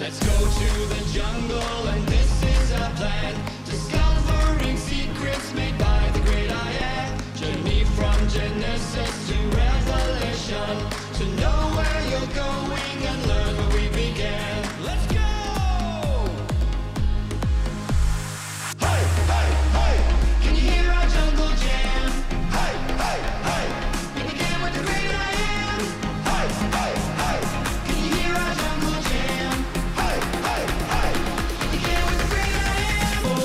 Let's go to the jungle, and this is our plan. Discovering secrets made by the great I Am. Journey from Genesis to Revelation. To know where you're going and learn where we began. Let's go! Hey, hey, hey! Can you hear our jungle jam? Hey, hey, hey! We began with the great I Am. Hey, hey, hey! Can you hear our jungle jam? Hey, hey, hey! We began with the great I Am. Oh,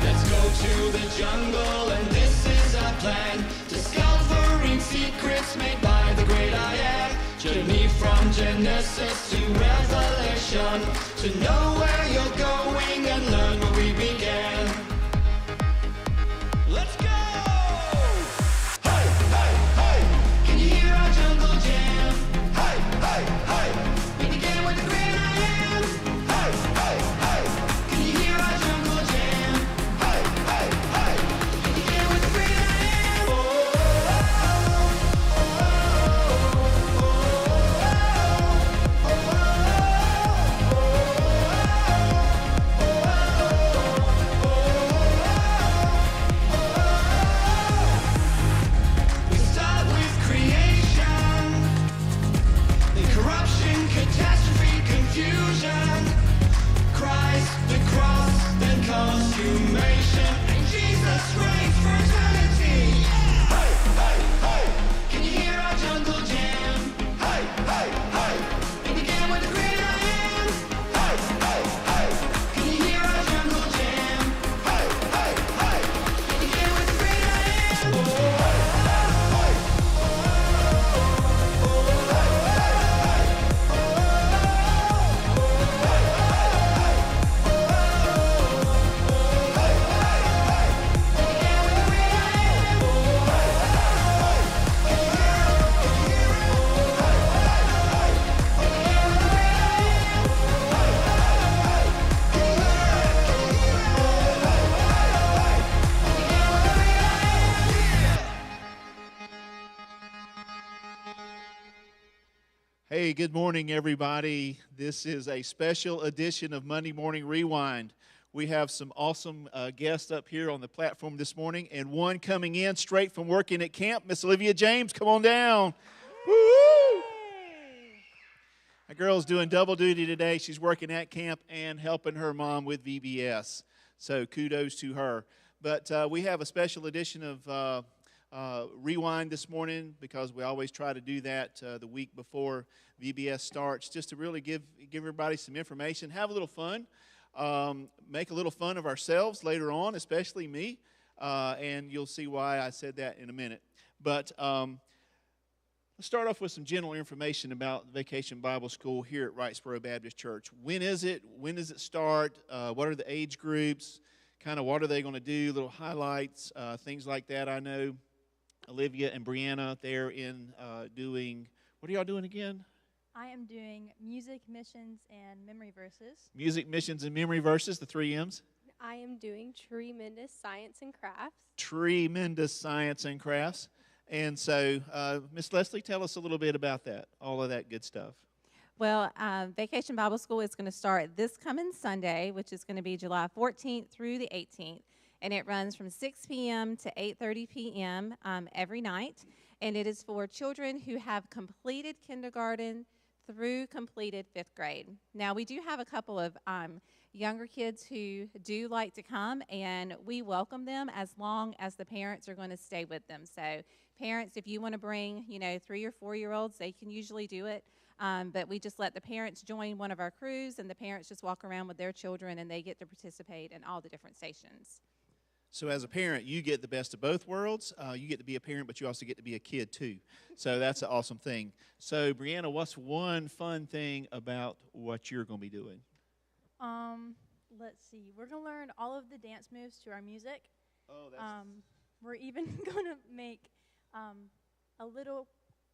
let's go to the jungle, and this is our plan. Discovering secrets made by the great I Am. Journey from Genesis to Revelation. To know where you're going and learn where we began. Let's go! Hey, hey, hey! Can you hear our jungle jam? Hey, hey, hey! We began with the great I Am. Hey, hey, hey! Can you hear our jungle jam? Hey, hey, hey! We began with the great I Am. Oh, we start with creation, then corruption, catastrophe, confusion. Christ, the cross, then consummation, and Jesus reigns for eternity. Hey, hey, hey! Can you hear our jungle jam? Hey, hey, hey! We began with the great I Am. Hey, hey, hey! Can you hear our jungle jam? Hey, hey, hey! We began with the great I Am. Oh, hey, hey, Hey, good morning, everybody. This is a special edition of Monday Morning Rewind. We have some awesome guests up here on the platform this morning, and one coming in straight from working at camp, Miss Olivia James. Come on down. Woo! My girl's doing double duty today. She's working at camp and helping her mom with VBS. So kudos to her. But we have a special edition of Rewind this morning because we always try to do that the week before VBS starts, just to really give everybody some information, have a little fun, make a little fun of ourselves later on, especially me, and you'll see why I said that in a minute. But let's start off with some general information about Vacation Bible School here at Wrightsboro Baptist Church. When is it? When does it start? What are the age groups? Kind of what are they going to do? Little highlights, things like that. I know Olivia and Brianna, they're in doing, what are y'all doing again? I am doing music, missions, and memory verses. Music, missions, and memory verses, the 3 M's. I am doing tremendous science and crafts. Tremendous science and crafts. And so, Miss Leslie, tell us a little bit about that, all of that good stuff. Well, Vacation Bible School is going to start this coming Sunday, which is going to be July 14th through the 18th. And it runs from 6 p.m. to 8:30 p.m. Every night. And it is for children who have completed kindergarten through completed 5th grade. Now, we do have a couple of younger kids who do like to come, and we welcome them as long as the parents are going to stay with them. So parents, if you want to bring, 3 or 4-year-olds, they can usually do it. But we just let the parents join one of our crews, and the parents just walk around with their children, and they get to participate in all the different stations. So as a parent, you get the best of both worlds. You get to be a parent, but you also get to be a kid too. So that's an awesome thing. So Brianna, what's one fun thing about what you're going to be doing? Let's see. We're going to learn all of the dance moves to our music. Oh, that's... We're even going to make a little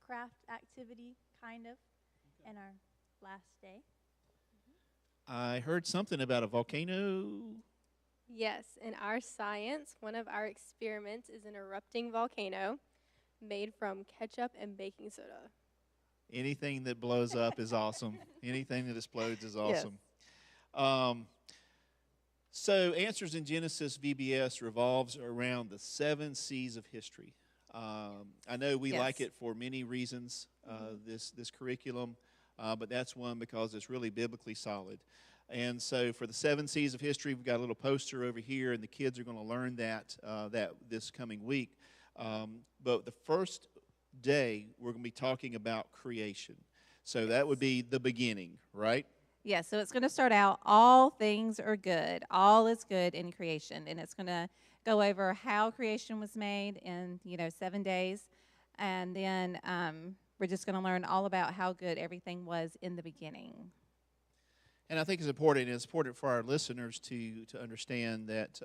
craft activity, kind of, in our last day. I heard something about a volcano. Yes, in our science, one of our experiments is an erupting volcano made from ketchup and baking soda. Anything that blows up is awesome. Anything that explodes is Yes. awesome. So, Answers in Genesis VBS revolves around the 7 C's of history. I know we like Yes. it for many reasons, this curriculum, but that's one because it's really biblically solid. And so, for the 7 C's of history, we've got a little poster over here, and the kids are going to learn that this coming week. But the first day, we're going to be talking about creation. So that would be the beginning, right? Yeah, so it's going to start out, all things are good. All is good in creation. And it's going to go over how creation was made in, 7 days. And then we're just going to learn all about how good everything was in the beginning. And I think it's important. It's important for our listeners to understand that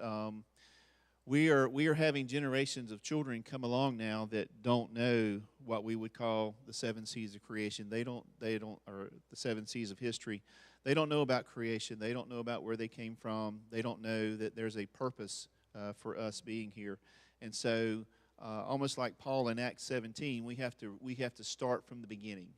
we are having generations of children come along now that don't know what we would call the 7 C's of creation. They don't, or the 7 C's of history. They don't know about creation. They don't know about where they came from. They don't know that there's a purpose for us being here. And so, almost like Paul in Acts 17, we have to start from the beginning.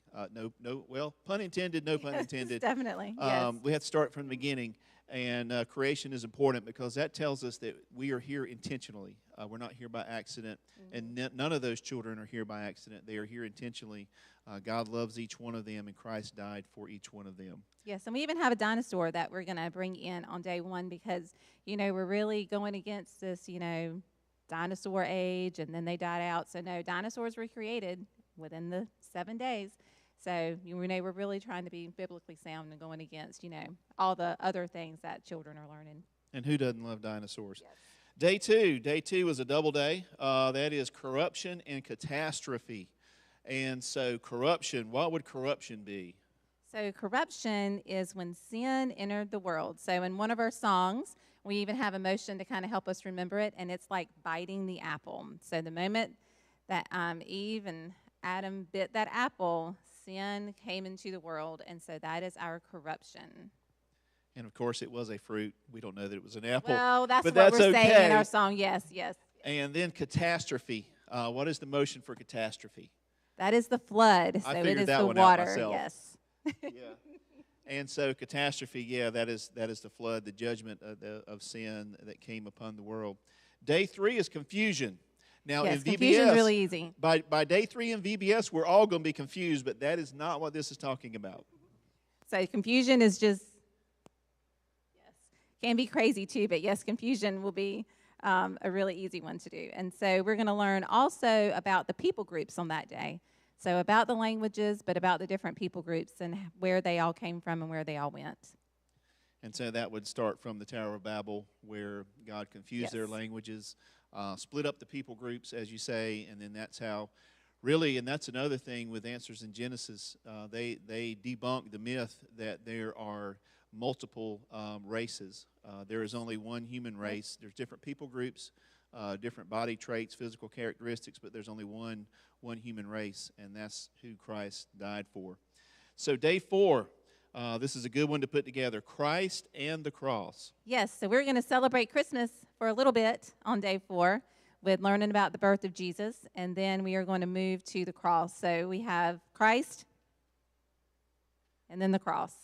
Well, pun intended, no pun intended. Definitely, yes. We have to start from the beginning. And creation is important because that tells us that we are here intentionally. We're not here by accident. Mm-hmm. And none of those children are here by accident. They are here intentionally. God loves each one of them, and Christ died for each one of them. Yes, and we even have a dinosaur that we're going to bring in on day 1 because, we're really going against this, dinosaur age, and then they died out. So, no, dinosaurs were created within the 7 days. So, we're really trying to be biblically sound and going against, all the other things that children are learning. And who doesn't love dinosaurs? Yes. Day 2. Day 2 is a double day. That is corruption and catastrophe. And so corruption, what would corruption be? So corruption is when sin entered the world. So in one of our songs, we even have a motion to kind of help us remember it, and it's like biting the apple. So the moment that Eve and Adam bit that apple, sin came into the world, and so that is our corruption. And of course, it was a fruit. We don't know that it was an apple. Well, that's but what that's we're okay. saying in our song. Yes, yes. And then catastrophe. What is the motion for catastrophe? That is the flood. So I it figured is that the one out water. myself. Yes. Yeah. And so catastrophe, yeah, that is the flood, the judgment of sin that came upon the world. Day 3 is confusion. Now Yes, in VBS, confusion's really easy. By day 3 in VBS, we're all going to be confused, but that is not what this is talking about. So confusion is just, yes, can be crazy too, but yes, confusion will be a really easy one to do. And so we're going to learn also about the people groups on that day. So about the languages, but about the different people groups and where they all came from and where they all went. And so that would start from the Tower of Babel, where God confused their Yes. languages, split up the people groups, as you say, and then that's how, really, and that's another thing with Answers in Genesis, they debunk the myth that there are multiple races. There is only one human race. There's different people groups, different body traits, physical characteristics, but there's only one human race, and that's who Christ died for. So day 4, this is a good one to put together, Christ and the cross. Yes, so we're going to celebrate Christmas for a little bit on day 4 with learning about the birth of Jesus, and then we are going to move to the cross. So we have Christ and then the cross.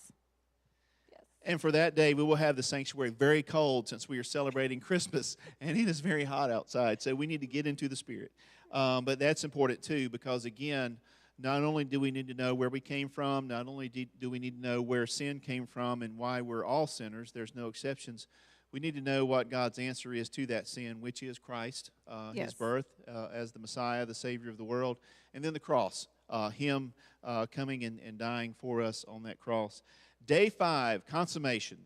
And for that day, we will have the sanctuary very cold since we are celebrating Christmas, and it is very hot outside, so we need to get into the Spirit. But that's important, too, because, again, not only do we need to know where we came from, not only do we need to know where sin came from and why we're all sinners, there's no exceptions, we need to know what God's answer is to that sin, which is Christ, His birth as the Messiah, the Savior of the world, and then the cross, Him coming and dying for us on that cross. Day 5, consummation.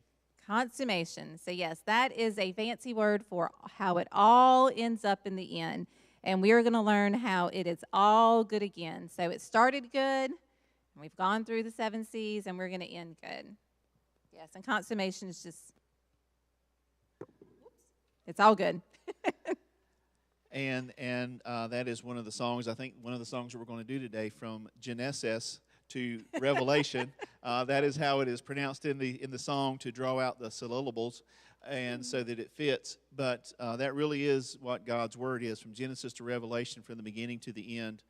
Consummation. So, yes, that is a fancy word for how it all ends up in the end. And we are going to learn how it is all good again. So it started good, and we've gone through the 7 C's, and we're going to end good. Yes, and consummation is just, it's all good. And that is one of the songs, I think one of the songs that we're going to do today from Genesis to Revelation. That is how it is pronounced in the song, to draw out the syllables, and so that it fits. But that really is what God's Word is, from Genesis to Revelation, from the beginning to the end.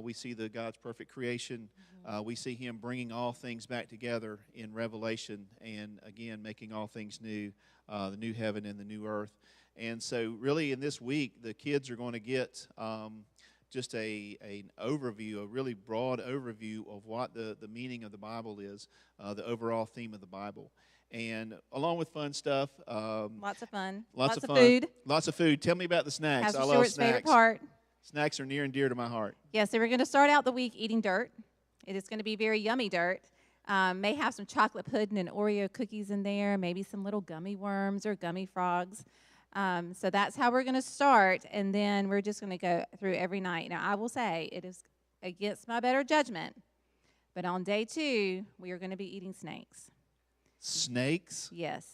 We see God's perfect creation. We see Him bringing all things back together in Revelation, and again making all things new, the new heaven and the new earth. And so, really, in this week, the kids are going to get just an overview, a really broad overview of what the meaning of the Bible is, the overall theme of the Bible. And along with fun stuff. Lots of fun. Lots of fun. Food. Lots of food. Tell me about the snacks. Pastor I love Stewart's snacks. favorite part. Snacks are near and dear to my heart. Yeah, so we're going to start out the week eating dirt. It is going to be very yummy dirt. May have some chocolate pudding and Oreo cookies in there, maybe some little gummy worms or gummy frogs. So that's how we're going to start, and then we're just going to go through every night. Now, I will say it is against my better judgment, but on day 2, we are going to be eating snakes. Snakes? Yes,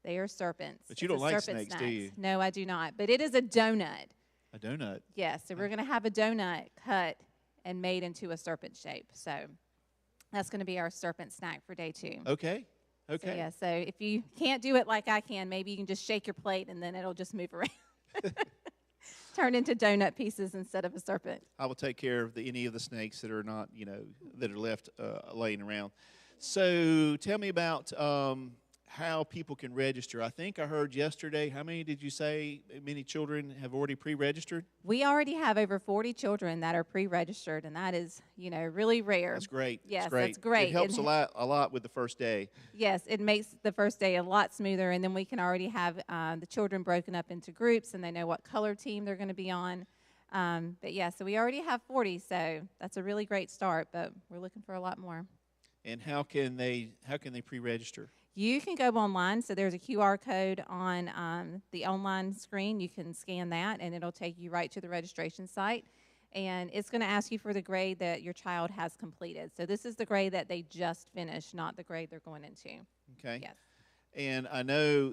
they are serpents. But you It's don't a like serpent snakes, do snack. you? No, I do not. But it is a donut. A donut. Yes, so we're going to have a donut cut and made into a serpent shape. So that's going to be our serpent snack for day 2. Okay. So, Okay. yeah, so if you can't do it like I can, maybe you can just shake your plate and then it'll just move around. Turn into donut pieces instead of a serpent. I will take care of any of the snakes that are not, that are left laying around. So tell me about how people can register. I think I heard yesterday, how many did you say many children have already pre-registered? We already have over 40 children that are pre-registered, and that is, really rare. That's great. Yes, that's great. that's great. It helps a lot with the first day. Yes, it makes the first day a lot smoother, and then we can already have the children broken up into groups, and they know what color team they're going to be on. But yeah, so we already have 40, so that's a really great start, but we're looking for a lot more. And how can they pre-register? You can go online, so there's a QR code on the online screen. You can scan that, and it'll take you right to the registration site. And it's going to ask you for the grade that your child has completed. So this is the grade that they just finished, not the grade they're going into. Okay. Yes. And I know,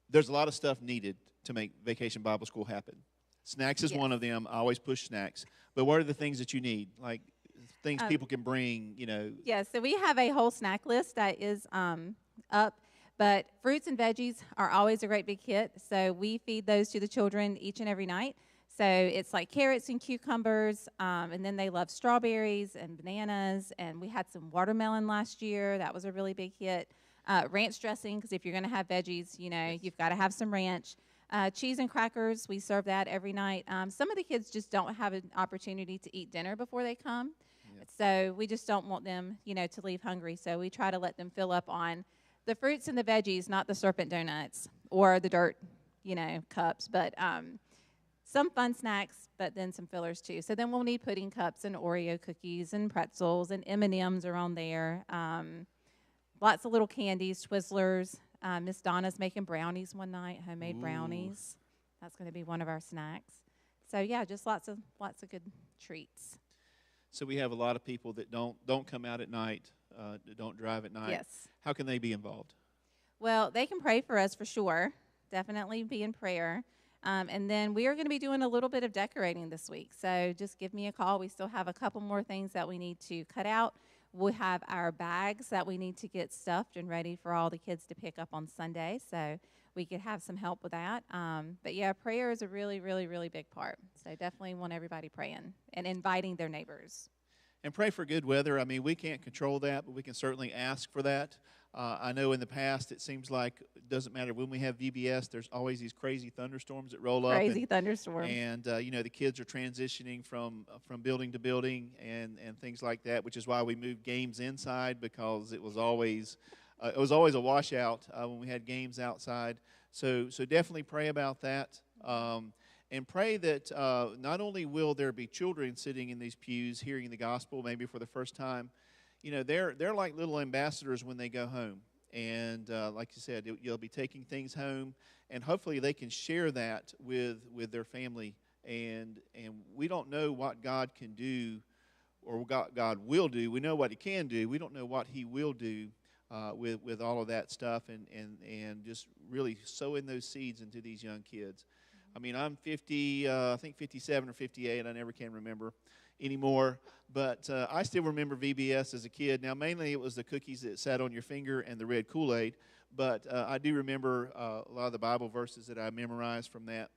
there's a lot of stuff needed to make Vacation Bible School happen. Snacks is Yes. one of them. I always push snacks. But what are the things that you need? Like things people can bring, Yeah, so we have a whole snack list that is up, but fruits and veggies are always a great big hit. So we feed those to the children each and every night. So it's like carrots and cucumbers, and then they love strawberries and bananas, and we had some watermelon last year. That was a really big hit. Ranch dressing, because if you're going to have veggies, you've got to have some ranch. Cheese and crackers, we serve that every night. Some of the kids just don't have an opportunity to eat dinner before they come. So we just don't want them, to leave hungry. So we try to let them fill up on the fruits and the veggies, not the serpent donuts or the dirt, cups. But some fun snacks, but then some fillers too. So then we'll need pudding cups and Oreo cookies and pretzels, and M&Ms are on there. Lots of little candies, Twizzlers. Miss Donna's making brownies one night, homemade brownies. That's going to be one of our snacks. So yeah, just lots of good treats. So we have a lot of people that don't come out at night, don't drive at night. Yes. How can they be involved? Well, they can pray for us for sure. Definitely be in prayer. And then we are going to be doing a little bit of decorating this week. So just give me a call. We still have a couple more things that we need to cut out. We'll have our bags that we need to get stuffed and ready for all the kids to pick up on Sunday. So we could have some help with that. But yeah, prayer is a really, really, really big part. So definitely want everybody praying and inviting their neighbors. And pray for good weather. I mean, we can't control that, but we can certainly ask for that. I know in the past it seems like it doesn't matter when we have VBS, there's always these crazy thunderstorms that roll up. Crazy thunderstorm. And, the kids are transitioning from building to building and things like that, which is why we moved games inside, because it was always a washout when we had games outside. So definitely pray about that. And pray that not only will there be children sitting in these pews hearing the gospel maybe for the first time, they're like little ambassadors when they go home. And like you said, you'll be taking things home, and hopefully they can share that with their family. And we don't know what God can do or what God will do. We know what He can do. We don't know what He will do with all of that stuff, and just really sowing those seeds into these young kids. I mean, I'm 50, I think 57 or 58, I never can remember. anymore. But I still remember VBS as a kid. Now, mainly it was the cookies that sat on your finger and the red Kool-Aid. But I do remember a lot of the Bible verses that I memorized from that.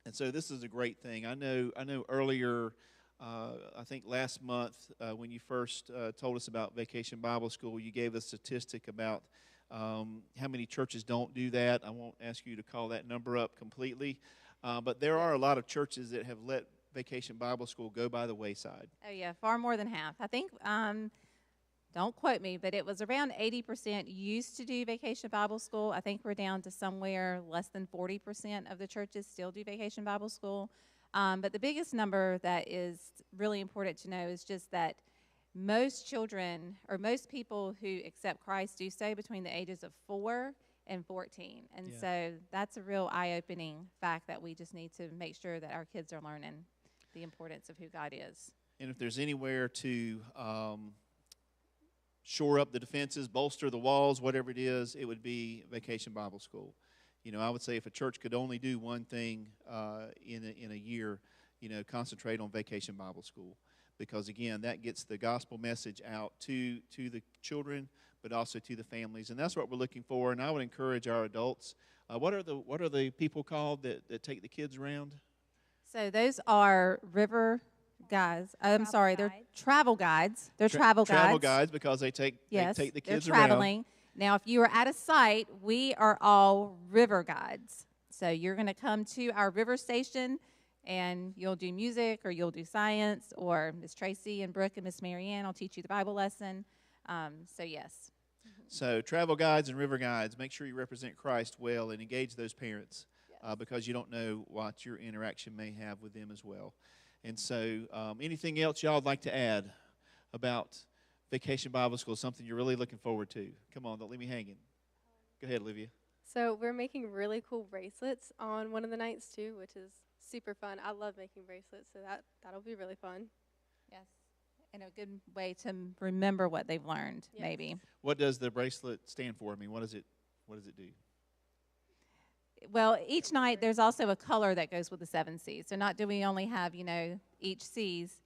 And so this is a great thing. I know earlier, I think last month, when you first told us about Vacation Bible School, you gave a statistic about how many churches don't do that. I won't ask you to call that number up completely. But there are a lot of churches that have let Vacation Bible School go by the wayside. Oh, yeah, far more than half. I think, don't quote me, but it was around 80% used to do Vacation Bible School. I think we're down to somewhere less than 40% of the churches still do Vacation Bible School. But the biggest number that is really important to know is just that most children, or most people who accept Christ, do so between the ages of 4 and 14. And so that's a real eye-opening fact that we just need to make sure that our kids are learning the importance of who God is. And if there's anywhere to shore up the defenses, bolster the walls, whatever it is, it would be Vacation Bible School. You know, I would say if a church could only do one thing in a year, you know, concentrate on Vacation Bible School. Because, again, that gets the gospel message out to the children, but also to the families. And that's what we're looking for. And I would encourage our adults. What are the people called that take the kids around? So those are river guides. They're travel guides. They're travel guides. Travel guides because they take the kids they're traveling. around. Now, if you are at a site, we are all river guides. So you're going to come to our river station, and you'll do music, or you'll do science, or Miss Tracy and Brooke and Miss Marianne will teach you the Bible lesson. So, yes. So travel guides and river guides, make sure you represent Christ well and engage those parents because you don't know what your interaction may have with them as well. And so anything else y'all would like to add about Vacation Bible School, something you're really looking forward to? Come on, don't leave me hanging. Go ahead, Olivia. So we're making really cool bracelets on one of the nights, too, which is super fun. I love making bracelets, so that'll be really fun. Yes. And a good way to remember what they've learned, maybe. What does the bracelet stand for? I mean, what does it do? Well, each night there's also a color that goes with the 7 C's. So not do we only have, each C's,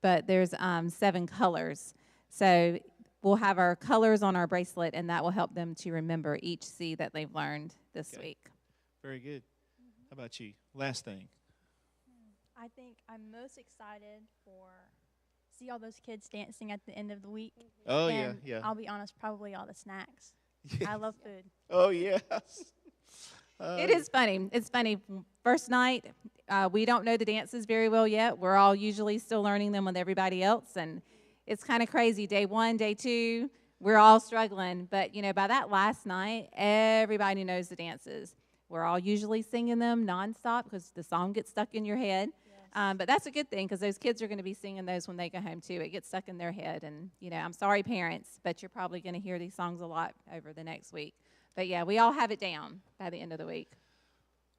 but there's 7 colors. So we'll have our colors on our bracelet, and that will help them to remember each C that they've learned this week. Very good. How about you? Last thing. I think I'm most excited for see all those kids dancing at the end of the week. Oh, and yeah. I'll be honest, probably all the snacks. I love food. Oh, yes. It is funny. It's funny. First night, we don't know the dances very well yet. We're all usually still learning them with everybody else, and it's kind of crazy. Day 1, day 2, we're all struggling. But, by that last night, everybody knows the dances. We're all usually singing them nonstop because the song gets stuck in your head. Yes. But that's a good thing because those kids are going to be singing those when they go home, too. It gets stuck in their head. And, I'm sorry, parents, but you're probably going to hear these songs a lot over the next week. But, yeah, we all have it down by the end of the week.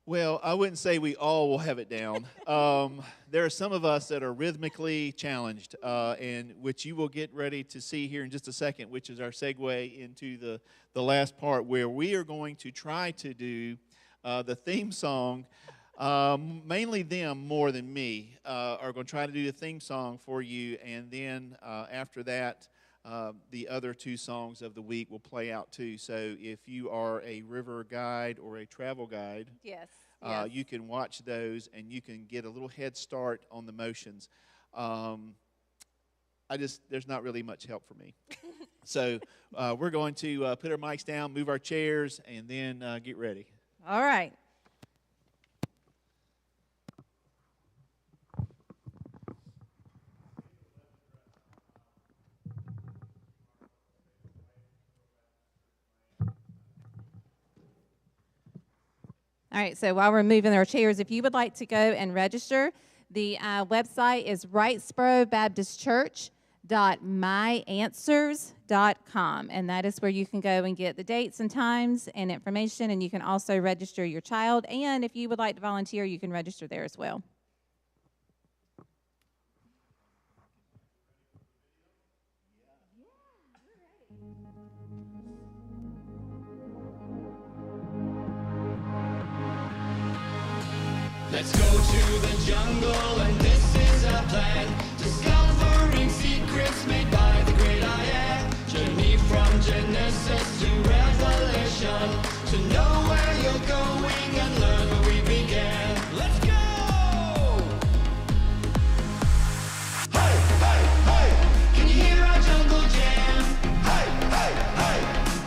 Well, I wouldn't say we all will have it down. There are some of us that are rhythmically challenged, and which you will get ready to see here in just a second, which is our segue into the last part where we are going to try to do the theme song. Mainly them more than me are going to try to do the theme song for you, and then after that, the other 2 songs of the week will play out too. So if you are a river guide or a travel guide, yes. You can watch those and you can get a little head start on the motions. There's not really much help for me. So we're going to put our mics down, move our chairs, and then get ready. All right. All right, so while we're moving our chairs, if you would like to go and register, the website is wrightsboro.baptist.myanswers.com, and that is where you can go and get the dates and times and information, and you can also register your child, and if you would like to volunteer, you can register there as well. Let's go to the jungle, and this is a plan. Discovering secrets made by the great I am. Journey from Genesis to Revelation. To know where you're going and learn where we began. Let's go! Hey, hey, hey! Can you hear our jungle jam? Hey, hey, hey!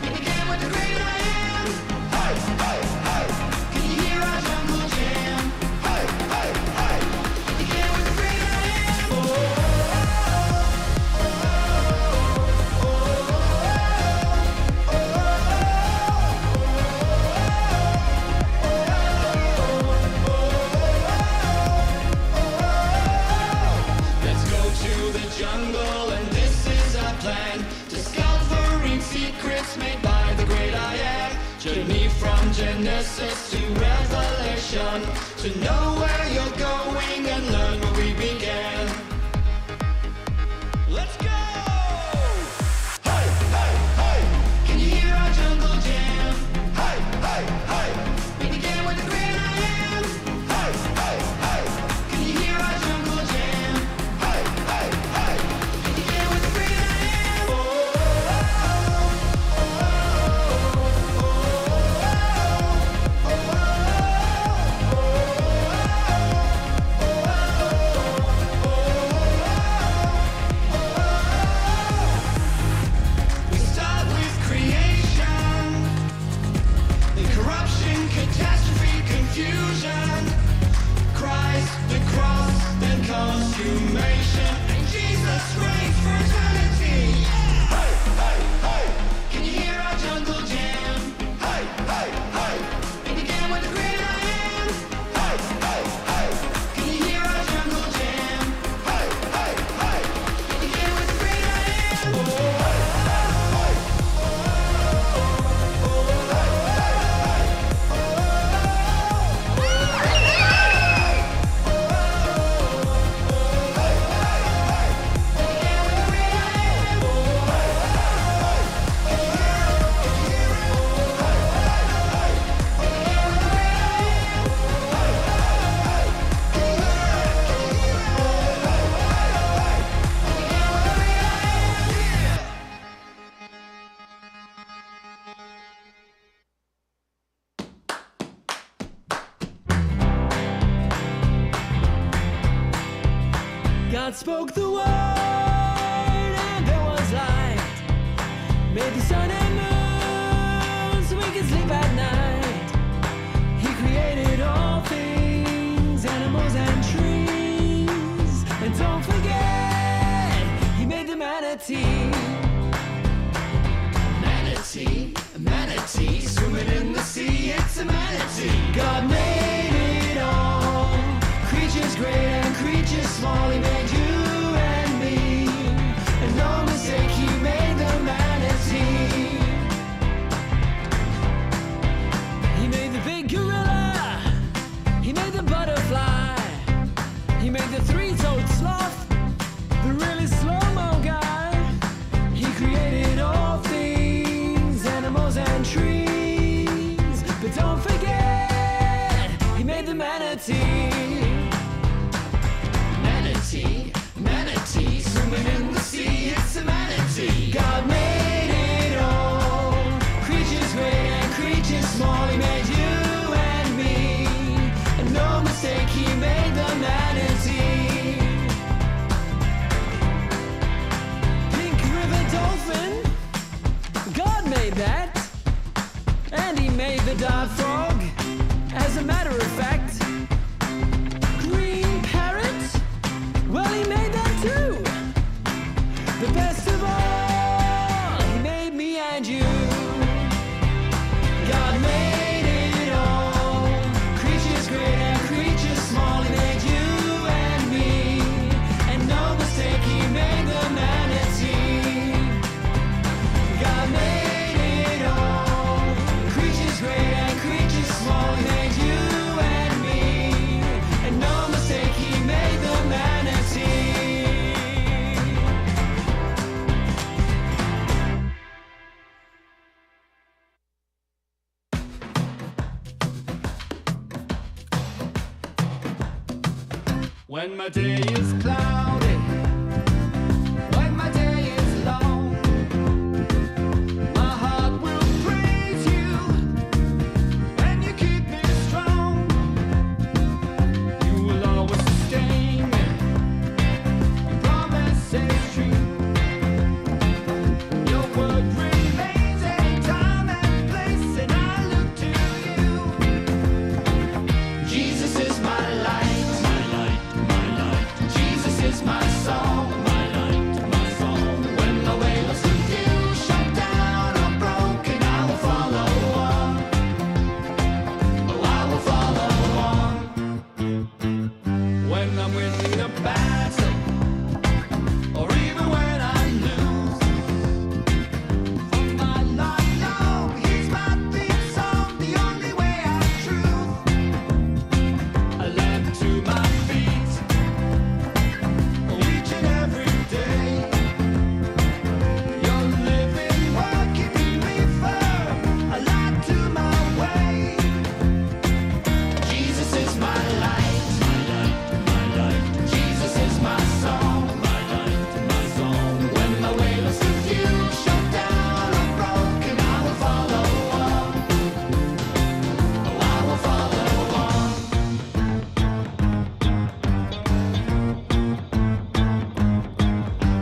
We began with the great I am. Hey, hey, hey! Can you hear our jungle jam? Hey, hey, hey! We began with the great I am. Oh, let's go to the jungle and this is our plan. Discovering secrets made by the great I am. Journey from Genesis to Revelation. To know where you're going and learn where we began. Let's go! Hey, hey, hey! Can you hear our jungle jam? Hey, hey, hey! We began with the great I am. Hey, hey, hey! Can you hear our jungle jam? Hey, hey, hey! We began with the great I am. Oh, we start with creation, then corruption, catastrophe, confusion. Christ, the cross, then consummation, and Jesus reigns for eternity. Hey, hey, hey! Can you hear our jungle jam? Hey, hey, hey! It began with the great I am. Hey, hey, hey! Can you hear our jungle jam? Hey, hey, hey! It began with the great I am. Oh, God spoke the word and there was light. Made the sun and moon so we could sleep at night. He created all things, animals and trees. And don't forget, he made the manatee. Manatee, a manatee, swimming in the sea, it's a manatee. God made it all, creatures great and creatures small. He made you and me, and no mistake, he made the manatee. He made the big gorilla, he made the butterfly, he made the three-toed sloth, the really slow-mo guy. He created all things, animals and trees. But don't forget, he made the manatee. Manatee, manatee, swimming in the sea, it's a manatee. God made it all, creatures great and creatures small. He made you and me, and no mistake, he made the manatee. Pink river dolphin, God made that. And he made the dart frog, as a matter of fact. Green parrot, well, he made that too. The best of all, he made me and you. God made it all, creatures great and creatures small. He made you and me, and no mistake, he made the manatee. God made it all, creatures great and creatures small. He made you and When my day is cloudy, when my day is long, my heart will praise you, and you keep me strong. You will always sustain me, your promise is true. Your word remains in time and place, and I look to you. Jesus is my light, my light, my light. Jesus is my song, my light, my song. When the way looks confused, shut down or broken, I will follow on. Oh, I will follow on. When I'm winning a battle, or even when I lose, from my life long, he's my theme song, the only way of truth. A lamp to my feet, each and every day. Your living word keeping me firm, a light to my way. Jesus is my light, my light, my light. Jesus is my song, my light, my song. When my way looks confused, shut down or broken, I will follow on. Oh, I will follow on.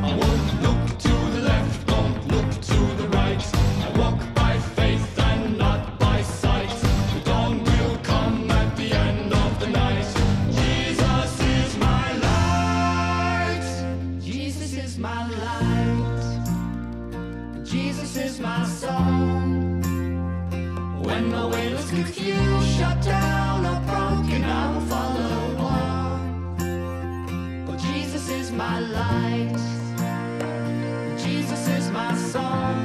I won't look to the left, won't look to the right. I walk by faith and not by sight. The dawn will come at the end of the night. Jesus is my light. Jesus is my light. Jesus is my song. When my way looks confused, shut down or broken, I will follow on. Oh, Jesus is my light. Jesus is my song.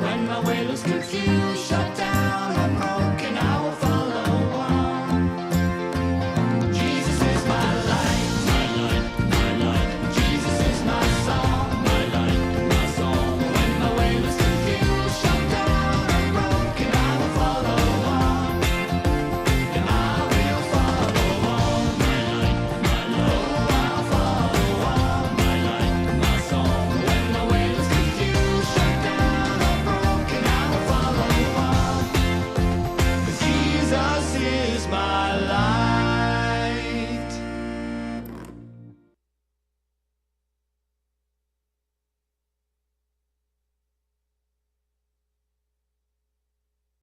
When my way looks confused, shut down or broken,